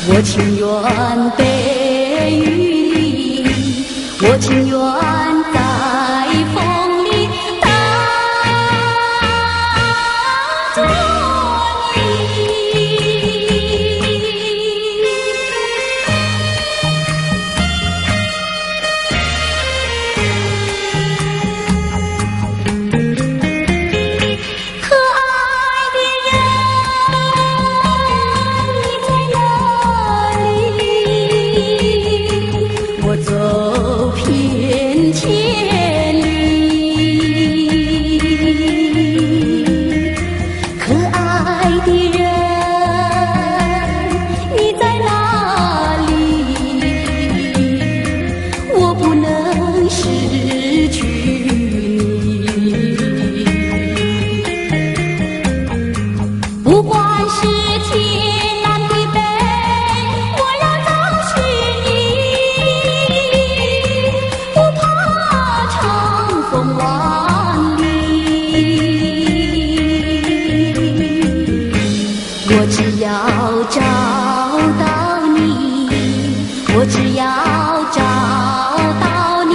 我情愿被雨淋，我情愿在风里等着你。可爱的人，你在哪里？我走遍千里。可爱的人，你在哪里？我不能失去你。不管是天南地北，我要找寻你，不怕长风万里。我只要找到你，我只要找到你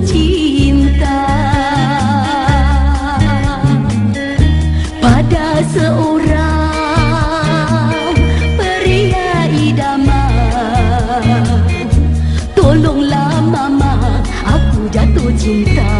，cinta pada seorang pria idaman. Tolonglah mama, aku jatuh cinta.